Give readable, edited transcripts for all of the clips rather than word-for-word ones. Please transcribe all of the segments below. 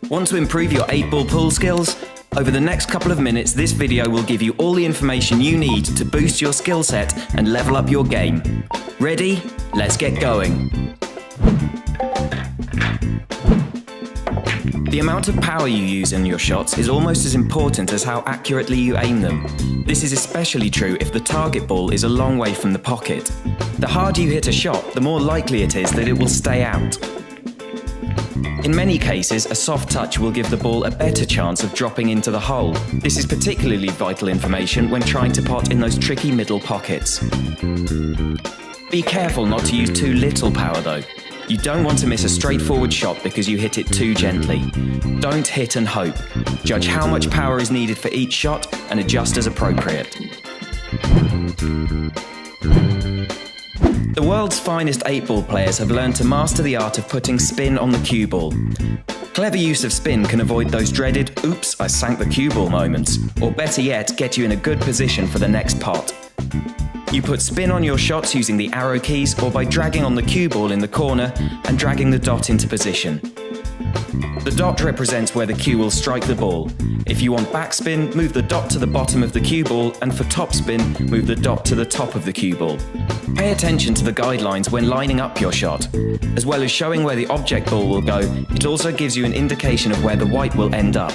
Want to improve your 8-ball pool skills? Over the next couple of minutes, this video will give you all the information you need to boost your skill set and level up your game. Ready? Let's get going. The amount of power you use in your shots is almost as important as how accurately you aim them. This is especially true if the target ball is a long way from the pocket. The harder you hit a shot, the more likely it is that it will stay out. In many cases, a soft touch will give the ball a better chance of dropping into the hole. This is particularly vital information when trying to pot in those tricky middle pockets. Be careful not to use too little power though. You don't want to miss a straightforward shot because you hit it too gently. Don't hit and hope. Judge how much power is needed for each shot and adjust as appropriate. The world's finest 8-ball players have learned to master the art of putting spin on the cue ball. Clever use of spin can avoid those dreaded "oops, I sank the cue ball" moments, or better yet, get you in a good position for the next pot. You put spin on your shots using the arrow keys or by dragging on the cue ball in the corner and dragging the dot into position. The dot represents where the cue will strike the ball. If you want backspin, move the dot to the bottom of the cue ball, and for topspin, move the dot to the top of the cue ball. Pay attention to the guidelines when lining up your shot. As well as showing where the object ball will go, it also gives you an indication of where the white will end up.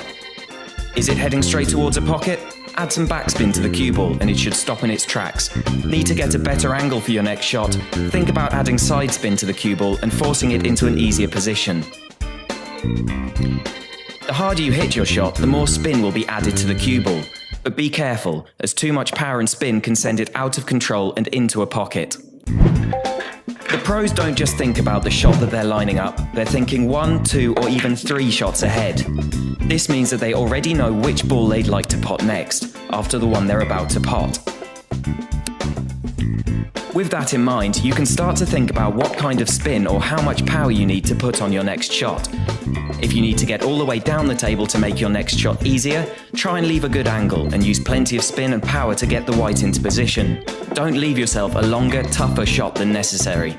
Is it heading straight towards a pocket? Add some backspin to the cue ball and it should stop in its tracks. Need to get a better angle for your next shot? Think about adding side spin to the cue ball and forcing it into an easier position. The harder you hit your shot, the more spin will be added to the cue ball. But be careful, as too much power and spin can send it out of control and into a pocket. The pros don't just think about the shot that they're lining up, they're thinking 1, 2 or even 3 shots ahead. This means that they already know which ball they'd like to pot next, after the one they're about to pot. With that in mind, you can start to think about what kind of spin or how much power you need to put on your next shot. If you need to get all the way down the table to make your next shot easier, try and leave a good angle and use plenty of spin and power to get the white into position. Don't leave yourself a longer, tougher shot than necessary.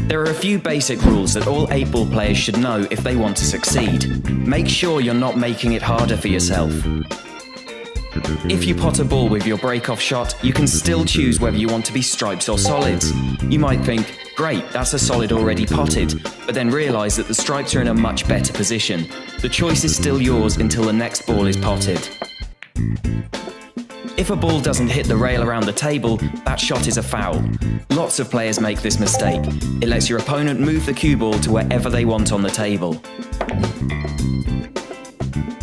There are a few basic rules that all 8-ball players should know if they want to succeed. Make sure you're not making it harder for yourself. If you pot a ball with your break-off shot, you can still choose whether you want to be stripes or solids. You might think, great, that's a solid already potted, but then realise that the stripes are in a much better position. The choice is still yours until the next ball is potted. If a ball doesn't hit the rail around the table, that shot is a foul. Lots of players make this mistake. It lets your opponent move the cue ball to wherever they want on the table.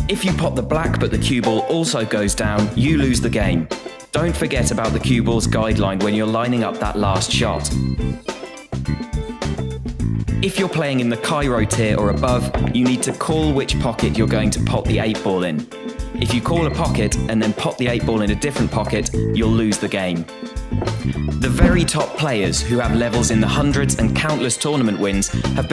If you pot the black but the cue ball also goes down, you lose the game. Don't forget about the cue ball's guideline when you're lining up that last shot. If you're playing in the Cairo tier or above, you need to call which pocket you're going to pot the 8-ball in. If you call a pocket and then pot the 8-ball in a different pocket, you'll lose the game. The very top players who have levels in the hundreds and countless tournament wins have